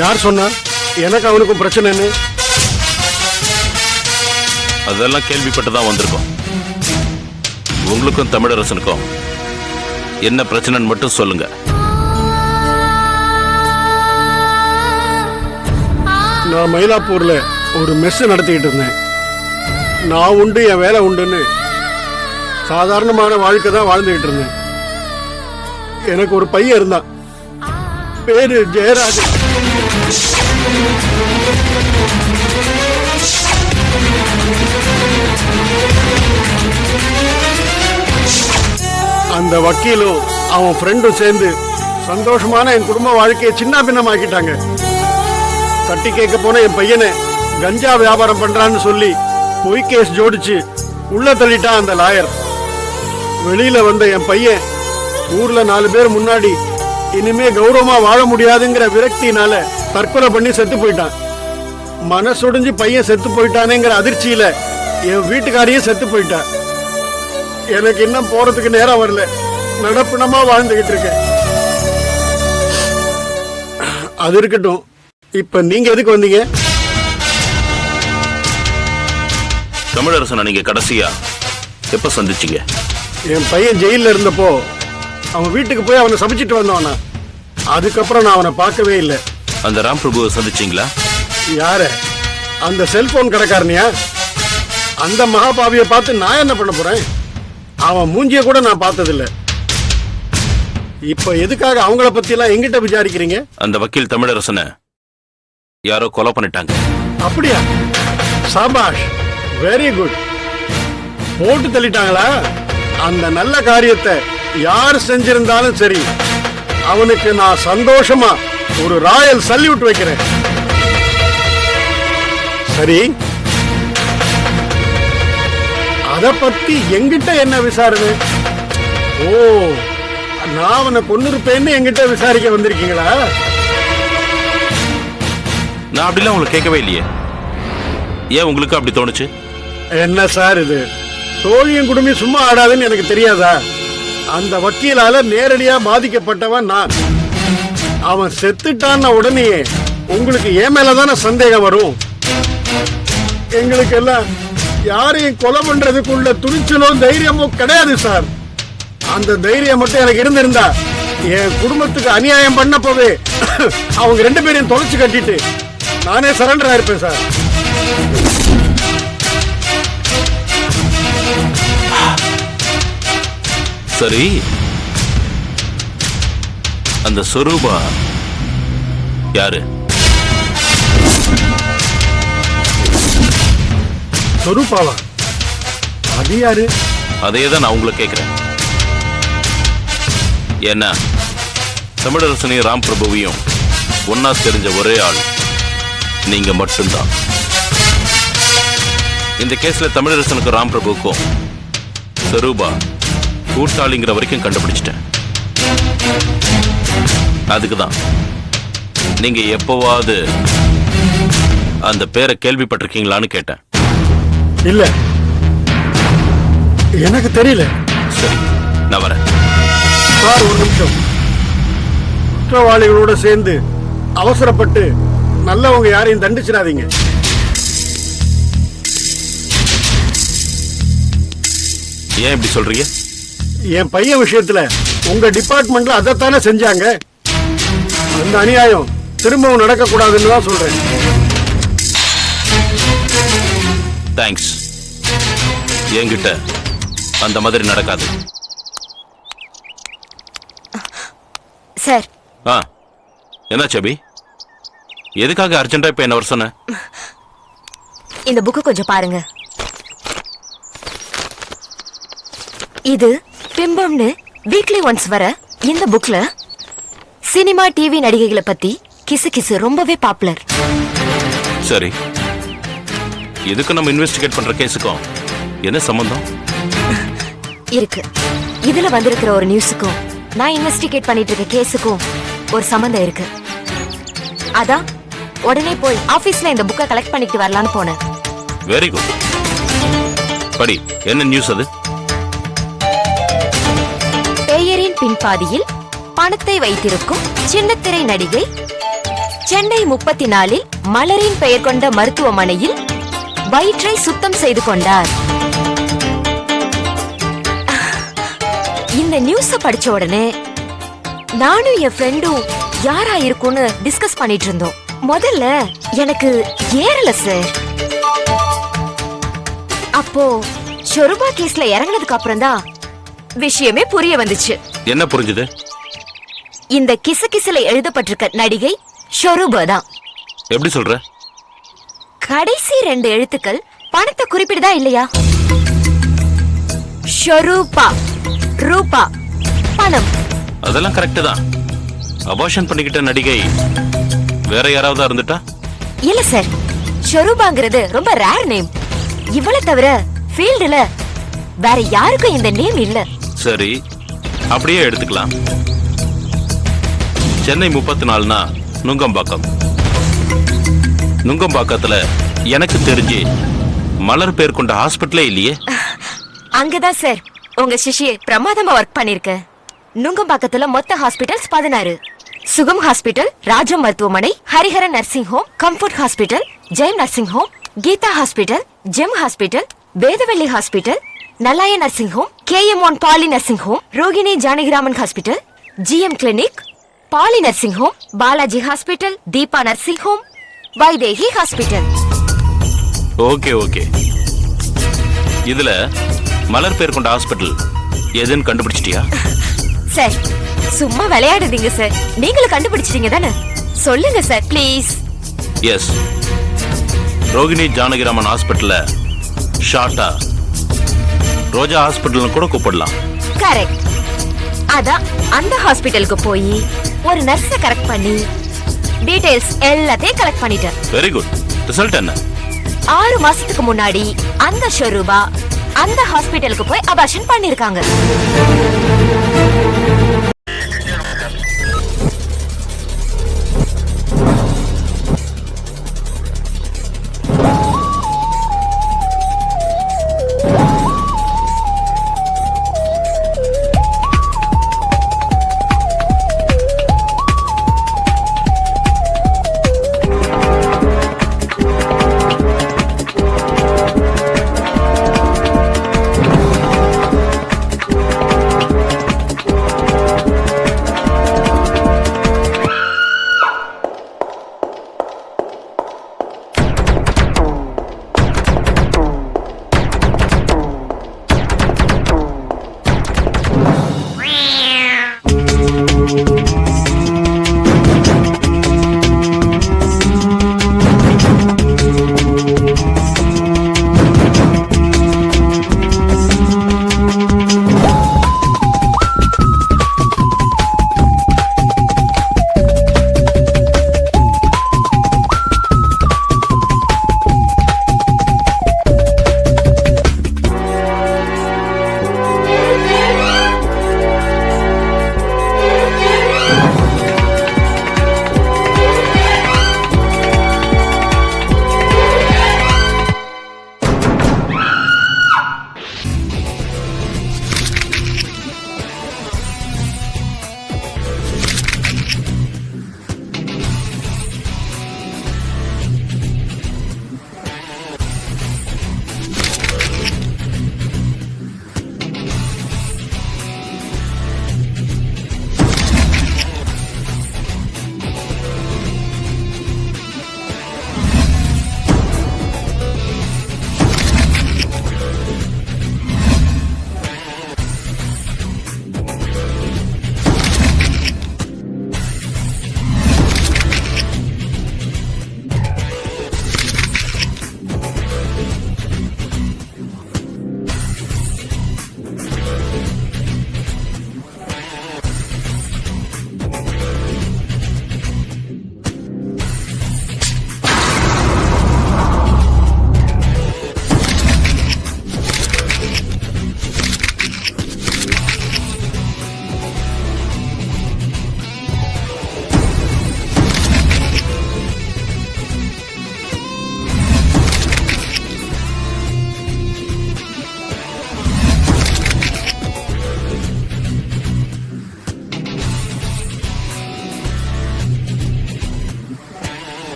யார் சொன்னா எனக்கு அவனுக்கும் பிரச்சனைன்னு? அதெல்லாம் கேள்விப்பட்டு தான் வந்திருக்கோம். உங்களுக்கும் தமிழரசனுக்கும் என்ன பிரச்சனைன்னு மட்டும் சொல்லுங்க. நான் மயிலாப்பூர்ல ஒரு மெஸ் நடத்திக்கிட்டு இருந்தேன். நான் உண்டு என் வேலை உண்டுன்னு சாதாரணமான வாழ்க்கை தான் வாழ்ந்துகிட்டு இருந்தேன். எனக்கு ஒரு பையன் இருந்தான், பேரு ஜெயராஜ். அந்த வக்கீலும் அவன் ஃப்ரெண்டும் சேர்ந்து சந்தோஷமான என் குடும்ப வாழ்க்கையை சின்ன பின்னமாக்கிட்டாங்க. தட்டி கேட்க போன என் பையனை கஞ்சா வியாபாரம் பண்றான்னு சொல்லி பொய் கேஸ் ஜோடிச்சு உள்ள தள்ளிட்டான் அந்த லாயர். வெளியில வந்த என் பையன் ஊர்ல 4 பேர் முன்னாடி இனிமே கௌரவமா வாழ முடியாதுங்கிற விரக்தினால தற்கொலை பண்ணி செத்து போயிட்டான். மனசொடிஞ்சு பையன் செத்து போயிட்டானேங்கிற அதிர்ச்சியில என் வீட்டுக்காரியும் செத்து போயிட்டான். எனக்கு இன்னும் போறதுக்கு நேரம் வரல. நடப்பினமா வாழ்ந்துகிட்டு இருக்கேன். அது இருக்கட்டும், இப்ப நீங்க எதுக்கு வந்தீங்க? தமிழரசனை நீங்க கடைசியா எப்ப சந்திச்சீங்க? என் பையன் ஜெயில இருந்தப்போ அவன் வீட்டுக்கு போய் அவனை சபிச்சிட்டு வந்தவனா. அதுக்கப்புறம் நான் அவனை பார்க்கவே இல்லை. அந்த ராம் பிரபுவை சந்திச்சீங்களா? யார? அந்த செல்போன் கடைக்காரனியா? அந்த மகாபாவியை பார்த்து நான் என்ன பண்ண போறேன்? அவன் மூஞ்சிய கூட நான் பார்த்ததில்ல. இப்ப எதுக்காக அவங்கள பத்தி எல்லாம் எங்கிட்ட விசாரிக்கிறீங்க? அந்த வக்கீல் தமிழரசனை யாரோ கொலை பண்ணிட்டாங்க. அப்படியா? Shahbaz, very good. போட்டு தள்ளிட்டாங்களா? அந்த நல்ல காரியத்தை யார் செஞ்சிருந்தாலும் சரி, அவனுக்கு நான் சந்தோஷமா ஒரு ராயல் சல்யூட் வைக்கிறேன். சரி, அத பத்தி எங்கிட்ட என்ன விசாரணை? ஓ, நான் அவனை கொன்னிருப்பேன்னு எங்கிட்ட விசாரிக்க வந்திருக்கீங்களா? நான் அப்படிலாம் உங்களுக்கு கேட்கவே இல்லையே. ஏன் உங்களுக்கு அப்படி தோணுச்சு? என்ன சார் இது? சோழியும் குடுமி சும்மா ஆடாதுன்னு எனக்கு தெரியாதா? அந்த வக்கீலால நேரடியா பாதிக்கப்பட்டவன் நான். அவன் செத்துட்டான உடனே உங்களுக்கு ஏன் மேலதான சந்தேகம் வரும்? எங்களுக்கு எல்லாம் யாரையும் கொலை பண்றதுக்குள்ள துணிச்சலோ தைரியமோ கிடையாது சார். அந்த தைரியம் மட்டும் எனக்கு இருந்திருந்தா என் குடும்பத்துக்கு அநியாயம் பண்ணப்பவே அவங்க 2 பேரையும் தொலைச்சு கட்டிட்டு நானே சரண்டர் ஆயிருப்பேன் சார். சரி, அந்த சொரூபா யாரு? சொரூபாவா? அது யாரு? அதே தான் நான் உங்களை கேட்கிறேன். ஏன்னா தமிழரசனையும் ராம் பிரபுவையும் ஒன்னா தெரிஞ்ச ஒரே ஆள் நீங்க மட்டும்தான். இந்த கேஸ்ல தமிழரசனுக்கும் ராம் பிரபுவுக்கும் சொரூபா கூட்டாளிங்கிற வரைக்கும் கண்டுபிடிச்சிட்டேன். அதுக்குதான் நீங்க எப்பவாவது அந்த பேரை கேள்விப்பட்டிருக்கீங்களான்னு கேட்டேன். இல்ல, எனக்கு தெரியல. சரி, நான் வரேன். சார், ஒரு நிமிஷம். குற்றவாளிகளோட சேர்ந்து அவசரப்பட்டு நல்லவங்க யாரையும் தண்டிச்சிடாதீங்க. ஏன் இப்படி சொல்றீங்க? என் பையன் விஷயத்துல உங்க டிபார்ட்மெண்ட்ல அதைத்தானே செஞ்சாங்க. அந்த அநியாயம் திரும்பவும் நடக்க கூடாதுன்னு தான் சொல்றேன். தேங்க்ஸ். என்கிட்ட அந்த மாதிரி நடக்காது. சார். என்ன சபி, எதுக்காக அர்ஜென்டா இப்ப என்ன வர சொன்ன? இந்த புக்கு கொஞ்சம் பாருங்க. இது பிம்பம்னு வீக்லி ஒன்ஸ் வர இந்த புக்ல சினிமா டிவி நடிகைகளை பத்தி கிசு கிசு ரொம்பவே பாப்புலர். சரி, எதுக்கு நம்ம இன்வெஸ்டிகேட் பண்ற கேஸுக்கும் என்ன சம்பந்தம் இருக்கு? இதுல வந்திருக்கிற ஒரு நியூஸுக்கும் நான் இன்வெஸ்டிகேட் பண்ணிட்டு இருக்க கேஸுக்கும் ஒரு சம்பந்தம் இருக்கு. அதான் உடனே போய் ஆபீஸ்ல இந்த புக்கை கலெக்ட் பண்ணிட்டு வரலான்னு போனேன். Very good. படி, என்ன நியூஸ் அது? பெயரின் பின்பாதியில் பணத்தை வைத்திருக்கும் சின்னத்திரை நடிகை சென்னை 34 மலரின் பெயர் கொண்ட மருத்துவமனையில் வயிற்றை சுத்தம் செய்து கொண்டார். இந்த நியூஸ படிச்ச உடனே நானும் என் ஃப்ரெண்டும் யாரா இருக்கும்னு டிஸ்கஸ் பண்ணிட்டு இருந்தோம். முதல்ல எனக்கு ஏறல சார். அப்போ ஷொருபா கேஸ்ல இறங்கினதுக்கு அப்புறம் தான் விஷயமே புரிய வந்துச்சு. என்ன புரிஞ்சுது? இந்த கிசுகிசுல எழுதப்பட்டிருக்க நடிகை ஷொருபா தான். எப்படி சொல்ற? கடைசி 2 எழுத்துக்கள் பணத்தை குறிப்பிடுதா இல்லையா? ஷொருபா, ரூபா, பணம். அதெல்லாம் கரெக்ட் தான். அபார்ஷன் பண்ணிக்கிட்ட நடிகை வேற யாராவது இருந்துட்டா? இல்ல சார், ஷொருபாங்கிறது ரொம்ப ரேர் நேம். இவளை தவிர ஃபீல்டுல வேற யாருக்கும் இந்த நேம் இல்ல. சரி, அப்படியே எடுத்துக்கலாம். சென்னை 34னா நுங்கம்பாக்கம். நுங்கம்பாக்கத்துல எனக்கு தெரிஞ்சு மலர் பேர் கொண்ட ஹாஸ்பிட்டலே இல்லையே. அங்கதான் சார் உங்க சிஷியை பிரமாதமா ஒர்க் பண்ணிருக்க. நுங்கம்பாக்கத்துல மொத்த ஹாஸ்பிட்டல்ஸ் 16. சுகம் ஹாஸ்பிட்டல், ராஜம் மருத்துவமனை, Harihara nursing home, comfort hospital, Jayam nursing home, Geetha hospital, Gem hospital, Vedavalli hospital, Nalaya nursing home, KM1 poly nursing home, Rohini Janakiraman hospital, GM clinic, poly nursing home, Balaji hospital, Deepa nursing home, Vaidehi hospital. Okay okay. இதுல மலர் பேர் கொண்ட hospital எதுன்னு கண்டுபிடிச்சிட்டியா? Sir சும்மா விளையாடுதீங்க sir. நீங்களும் கண்டுபிடிச்சிட்டீங்க தானே? சொல்லுங்க sir please. Yes, Rohini Janakiraman ஹாஸ்பிட்டல்ல ஷார்ட்டா ரோஜா ஹாஸ்பிட்டல்னு கூட கூப்பிடலாம். கரெக்ட். அதான் அந்த ஹாஸ்பிட்டலுக்கு போய் ஒரு நர்ஸ கரெக்ட் பண்ணி டீடைல்ஸ் எல்லாத்தையும் கலெக்ட் பண்ணிட்டேன். Very good. ரிசல்ட் என்ன? 6 மாசத்துக்கு முன்னாடி அந்த ஷொருபா அந்த ஹாஸ்பிட்டலுக்கு போய் அபார்ஷன் பண்ணிருக்காங்க.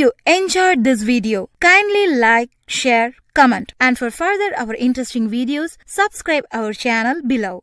you enjoyed this video, kindly like, share, comment, and for further our interesting videos, subscribe our channel below.